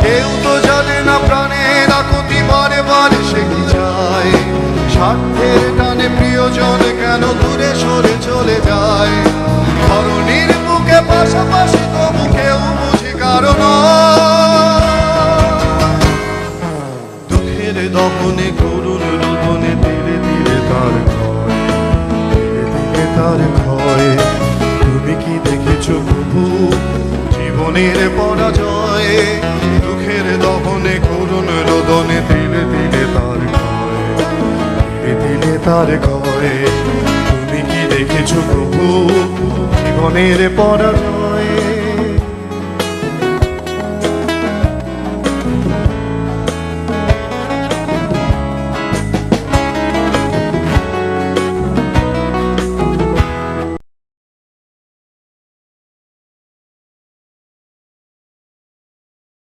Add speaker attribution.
Speaker 1: কেউ তো জানে না প্রাণের আকুতি বারে বারে সে কি চায়। স্বার্থের টানে প্রিয়জন কেন দূরে সরে চলে যায়। ধরণীর বুকে পাশাপাশি তবু কেউ বুঝি কারণ দুঃখের দহনে করুণ রোদনে ধীরে ধীরে তার ক্ষয়, ধীরে ধীরে তার ক্ষয়। তুমি কি দেখেছো প্রভু জীবনের পরাজয়? দুঃখের দহনে করুণ রোদনে ধীরে ধীরে তার ক্ষয়, ধীরে ধীরে তার ক্ষয়। তুমি কি দেখেছো প্রভু জীবনের পরাজয়?